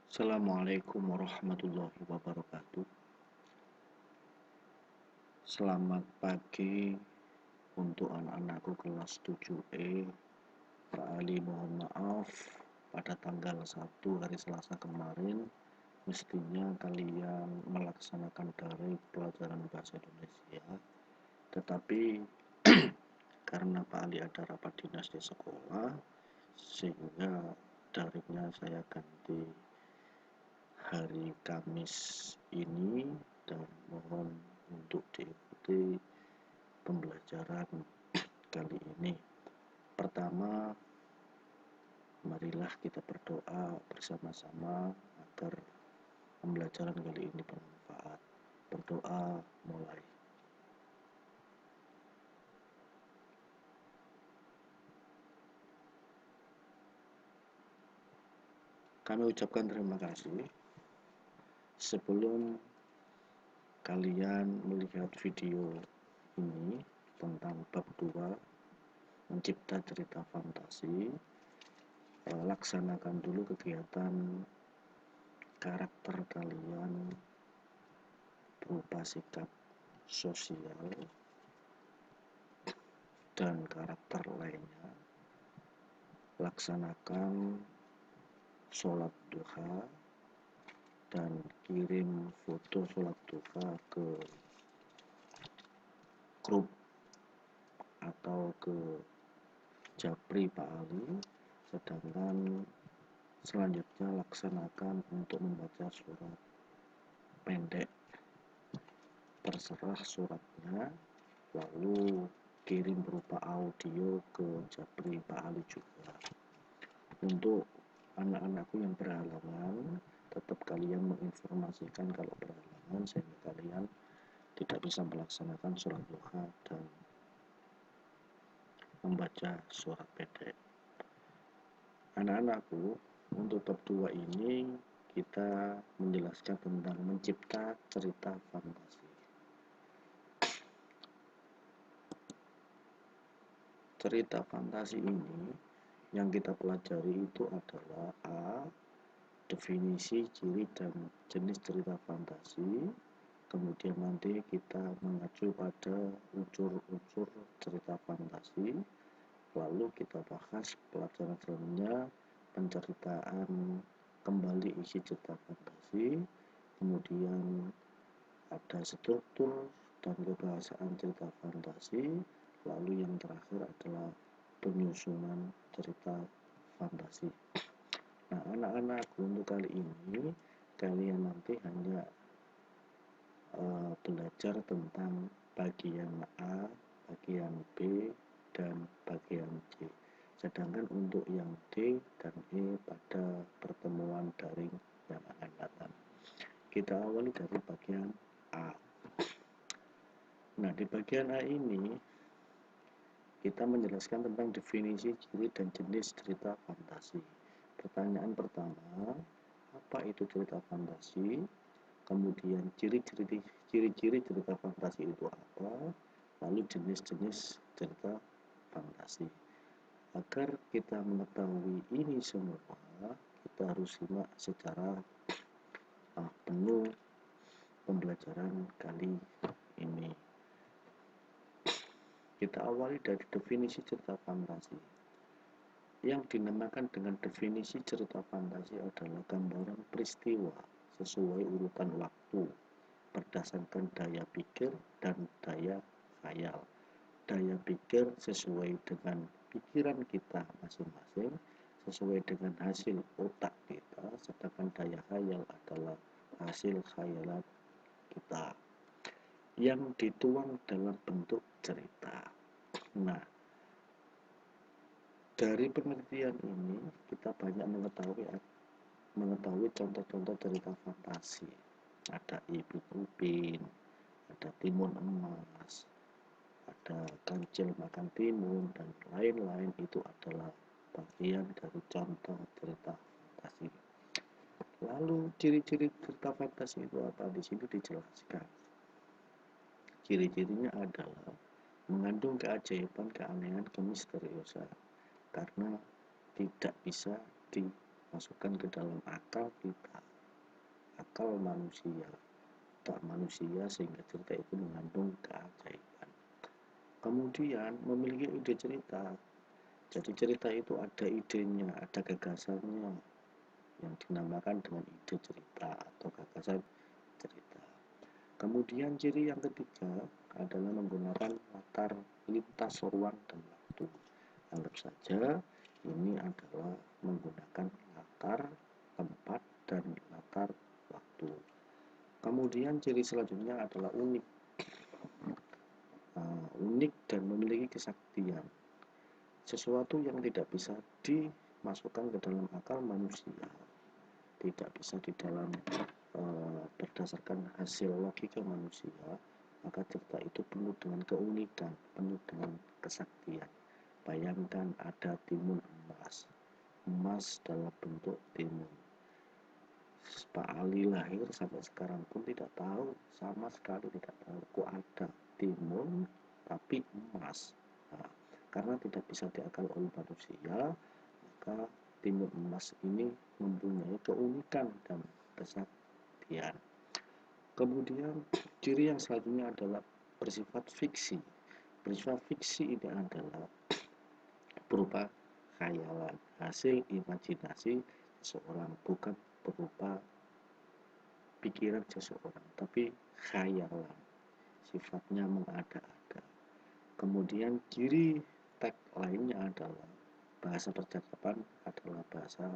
Assalamualaikum warahmatullahi wabarakatuh. Selamat pagi untuk anak-anakku kelas 7E. Pak Ali mohon maaf, pada tanggal 1 hari Selasa kemarin mestinya kalian melaksanakan daring pelajaran bahasa Indonesia. Tetapi karena Pak Ali ada rapat dinas di sekolah, sehingga daringnya saya ganti hari Kamis ini, dan mohon untuk diikuti pembelajaran kali ini. Pertama, marilah kita berdoa bersama-sama agar pembelajaran kali ini bermanfaat. Berdoa mulai. Kami ucapkan terima kasih. Sebelum kalian melihat video ini tentang bab 2 mencipta cerita fantasi, laksanakan dulu kegiatan karakter kalian berupa sikap sosial dan karakter lainnya. Laksanakan sholat duha dan kirim foto sholat duha ke grup atau ke Japri Pak Ali. Sedangkan selanjutnya laksanakan untuk membaca surat pendek, terserah suratnya, lalu kirim berupa audio ke Japri Pak Ali juga. Untuk anak-anakku yang berhalangan, tetap kalian menginformasikan kalau berhalangan, sehingga kalian tidak bisa melaksanakan sholat duha dan membaca surat pendek. Anak-anakku, untuk bab 2 ini kita menjelaskan tentang mencipta cerita fantasi. Cerita fantasi ini yang kita pelajari itu adalah A. Definisi, ciri, dan jenis cerita fantasi. Kemudian nanti kita mengacu pada unsur-unsur cerita fantasi. Lalu kita bahas pelajaran selanjutnya, penceritaan kembali isi cerita fantasi. Kemudian ada struktur dan kebahasaan cerita fantasi. Lalu yang terakhir adalah penyusunan cerita fantasi. Nah, anak-anakku, untuk kali ini kalian nanti hanya belajar tentang bagian A, bagian B, dan bagian C. Sedangkan untuk yang D dan E pada pertemuan daring yang akan datang. Kita awali dari bagian A. Nah, di bagian A ini kita menjelaskan tentang definisi, ciri, dan jenis cerita fantasi. Pertanyaan pertama, apa itu cerita fantasi? Kemudian ciri-ciri cerita fantasi itu apa? Lalu jenis-jenis cerita fantasi. Agar kita mengetahui ini semua, kita harus simak secara penuh pembelajaran kali ini. Kita awali dari definisi cerita fantasi. Yang dinamakan dengan definisi cerita fantasi adalah gambaran peristiwa sesuai urutan waktu berdasarkan daya pikir dan daya khayal. Daya pikir sesuai dengan pikiran kita masing-masing, sesuai dengan hasil otak kita, sedangkan daya khayal adalah hasil khayalan kita yang dituang dalam bentuk cerita. Nah, dari pengertian ini kita banyak mengetahui contoh-contoh cerita fantasi. Ada Ibu Upin, ada Timun Emas, ada Kancil Makan Timun, dan lain-lain. Itu adalah bagian dari contoh cerita fantasi. Lalu ciri-ciri cerita fantasi itu apa? Di sini dijelaskan. Ciri-cirinya adalah mengandung keajaiban, keanehan, kemisteriusan, karena tidak bisa masukkan ke dalam akal kita, akal manusia, tak manusia, sehingga cerita itu mengandung keajaiban. Kemudian memiliki ide cerita. Jadi cerita itu ada idenya, ada gagasannya yang dinamakan dengan ide cerita atau gagasan cerita. Kemudian ciri yang ketiga adalah menggunakan latar lintas ruang dan waktu. Anggap saja ini adalah menggunakan latar, tempat, dan latar waktu. Kemudian ciri selanjutnya adalah unik. Unik dan memiliki kesaktian. Sesuatu yang tidak bisa dimasukkan ke dalam akal manusia, tidak bisa di dalam berdasarkan hasil logika manusia, maka cerita itu penuh dengan keunikan, penuh dengan kesaktian. Bayangkan ada timun emas, emas dalam bentuk timun. Pak Ali lahir sampai sekarang pun tidak tahu, sama sekali tidak tahu kok ada timun tapi emas. Nah, karena tidak bisa diakal oleh manusia, maka timun emas ini mempunyai keunikan dan kesaktian. Kemudian ciri yang selanjutnya adalah bersifat fiksi. Bersifat fiksi ini adalah berupa khayalan, hasil imajinasi seseorang, bukan berupa pikiran seseorang, tapi khayalan, sifatnya mengada-ada. Kemudian ciri tag lainnya adalah bahasa percakapan adalah bahasa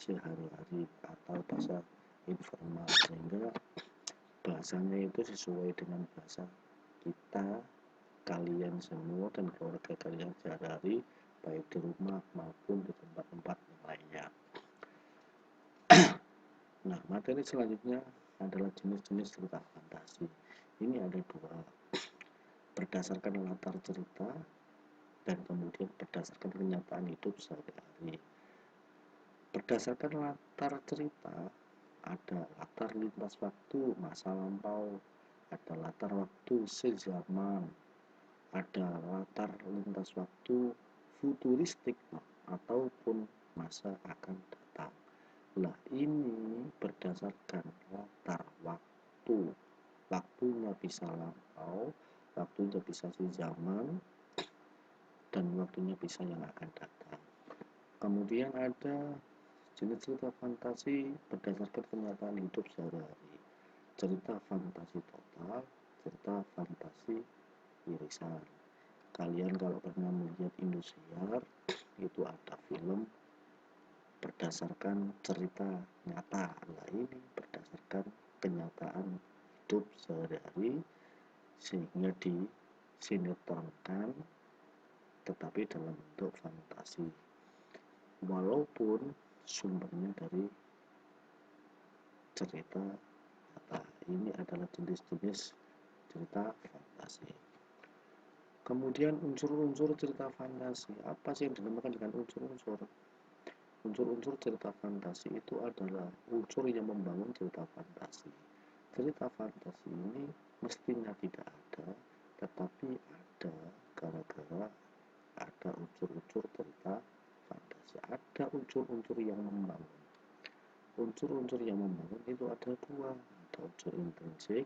sehari-hari atau bahasa informal, sehingga bahasanya itu sesuai dengan bahasa kita, kalian semua, dan keluarga kalian sehari-hari, baik di rumah maupun di tempat-tempat yang lainnya. Nah, materi selanjutnya adalah jenis-jenis cerita fantasi. Ini ada dua, berdasarkan latar cerita dan kemudian berdasarkan kenyataan hidup sehari-hari. Berdasarkan latar cerita, ada latar lintas waktu, masa lampau, ada latar waktu sezaman, ada latar lintas waktu futuristik ataupun masa akan datang. Nah, ini berdasarkan latar waktu, waktunya bisa lampau, waktunya bisa sezaman, dan waktunya bisa yang akan datang. Kemudian ada jenis cerita fantasi berdasarkan kenyataan hidup sehari-hari. Cerita fantasi total, cerita fantasi irisan. Kalian kalau pernah melihat Indosiar, itu ada film berdasarkan cerita nyata. Nah, ini berdasarkan kenyataan hidup sehari-hari sehingga disinetronkan tetapi dalam bentuk fantasi, walaupun sumbernya dari cerita nyata. Ini adalah jenis-jenis cerita fantasi. Kemudian unsur-unsur cerita fantasi, apa sih yang dinamakan dengan unsur-unsur? Unsur-unsur cerita fantasi itu adalah unsur yang membangun cerita fantasi. Cerita fantasi ini mestinya tidak ada, tetapi ada gara-gara ada unsur-unsur cerita fantasi. Ada unsur-unsur yang membangun. Unsur-unsur yang membangun itu ada dua, ada unsur intrinsik.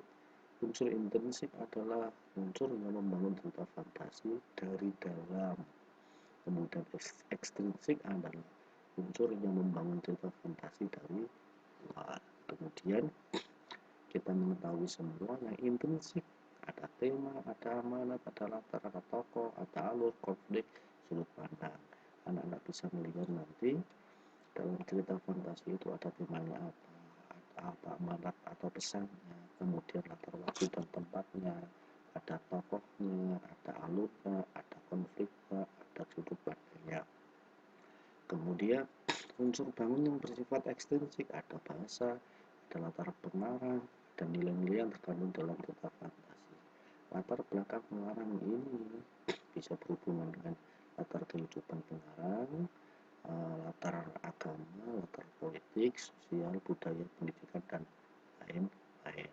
Unsur intrinsik adalah unsur yang membangun cerita fantasi dari dalam. Kemudian ekstrinsik adalah unsur yang membangun cerita fantasi dari luar. Kemudian kita mengetahui semua yang intrinsik, ada tema, ada amanat, ada latar, ada tokoh, ada alur, konflik, sudut pandang. Anak-anak bisa melihat nanti dalam cerita fantasi itu ada temanya apa, ada apa amanat atau pesannya, kemudian latar waktu dan tempatnya, ada tokohnya, ada alurnya, ada konfliknya, ada sudut pandangnya. Kemudian unsur bangun yang bersifat ekstrinsik, ada bahasa, ada latar pengarang, dan nilai-nilai yang terkandung dalam cerita fantasi. Latar belakang pengarang ini bisa berhubungan dengan latar kehidupan pengarang, latar agama, latar politik, sosial, budaya, pendidikan, dan lain-lain.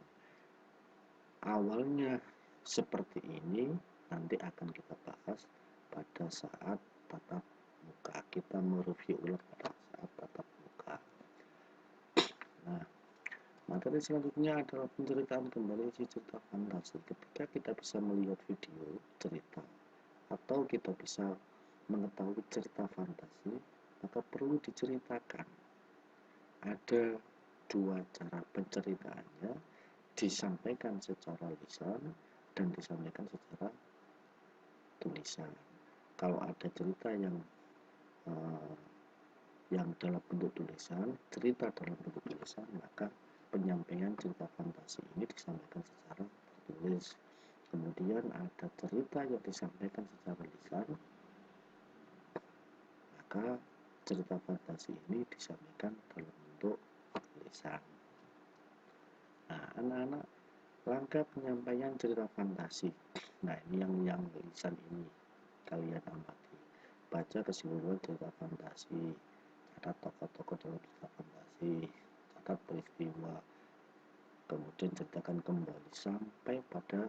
Awalnya seperti ini, nanti akan kita bahas pada saat tatap muka. Kita mereview ulang pada saat tatap muka. Materi selanjutnya adalah penceritaan kembali isi cerita fantasi. Ketika kita bisa melihat video cerita atau kita bisa mengetahui cerita fantasi, maka perlu diceritakan. Ada dua cara penceritaannya, disampaikan secara lisan dan disampaikan secara tulisan. Kalau ada cerita yang dalam bentuk tulisan, cerita dalam bentuk tulisan, maka penyampaian cerita fantasi ini disampaikan secara tertulis. Kemudian ada cerita yang disampaikan secara lisan, maka cerita fantasi ini disampaikan dalam bentuk lisan. Nah, anak-anak, langkah penyampaian cerita fantasi. Nah, ini yang lisan ini kalian amati. Baca keseluruhan cerita fantasi, catat tokoh-tokoh dalam cerita fantasi, catat peristiwa, kemudian ceritakan kembali sampai pada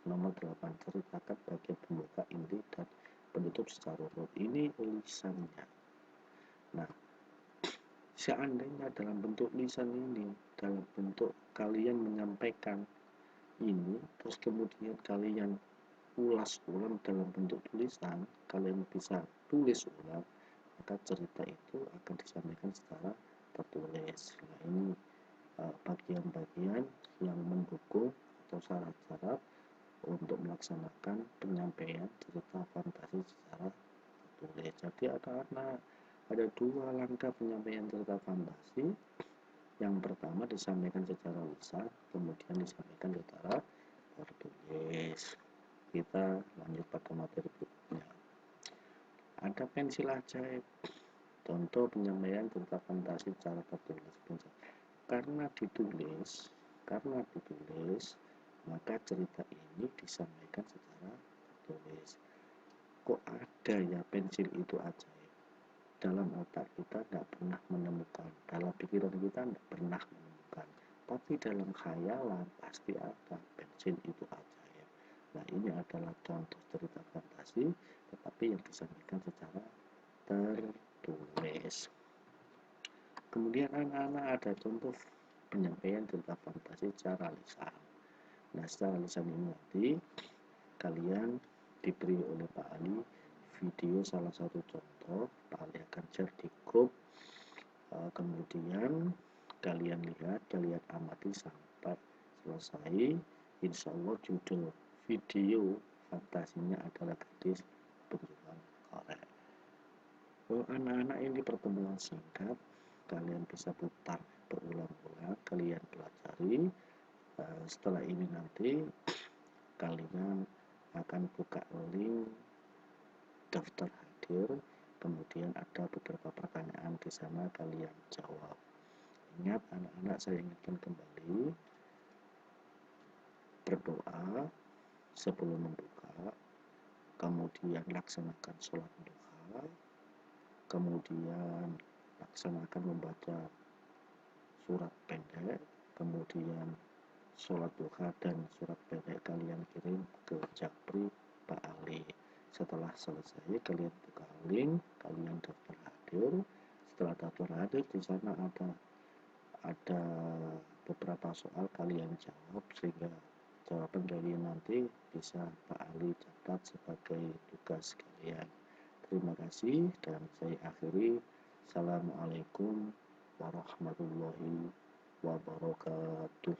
nomor 8, ceritakan bagian pembuka, inti, dan penutup secara urut. Ini lisannya. Nah, seandainya dalam bentuk lisan ini, dalam bentuk kalian menyampaikan ini, terus kemudian kalian ulas ulang dalam bentuk tulisan, kalian bisa tulis ulang, maka cerita itu akan disampaikan secara tertulis. Nah, ini bagian-bagian yang mendukung atau syarat-syarat untuk melaksanakan penyampaian cerita fantasi secara tertulis. Jadi ada dua langkah penyampaian cerita fantasi. Yang pertama disampaikan secara lisan, kemudian disampaikan secara tertulis. Kita lanjut pada materi berikutnya. Ada pensil ajaib, contoh penyampaian cerita fantasi secara tertulis. Karena ditulis, maka cerita ini disampaikan secara tertulis. Kok ada ya pensil itu ajaib? Dalam otak kita tidak pernah menemukan, dalam pikiran kita tidak pernah menemukan, tapi dalam khayalan pasti ada pensil itu ajaib. Nah, ini adalah contoh cerita fantasi, tetapi yang disampaikan secara tertulis. Kemudian anak-anak ada contoh penyampaian cerita fantasi secara lisan. Nah, secara lisan ini nanti kalian diberi oleh Pak Ali video salah satu contoh. Pak Ali akan share di grup, kemudian kalian lihat, kalian amati sampai selesai. Insya Allah judul video fantasinya adalah Gadis Benjolan Korek. Anak-anak, ini pertemuan singkat, kalian bisa putar berulang-ulang, kalian pelajari. Setelah ini nanti kalian akan buka link daftar hadir, kemudian ada beberapa pertanyaan di sana, kalian jawab. Ingat anak-anak, saya ingatkan kembali, berdoa sebelum membuka, kemudian laksanakan sholat duha, kemudian laksanakan membaca surat pendek, kemudian sholat duha dan surat pendek kalian kirim ke Japri Pak Ali. Setelah selesai kalian buka link, kalian daftar hadir. Setelah daftar hadir, di sana ada beberapa soal, kalian jawab sehingga jawaban kalian nanti bisa Pak Ali catat sebagai tugas kalian. Terima kasih dan saya akhiri. Assalamualaikum warahmatullahi wabarakatuh.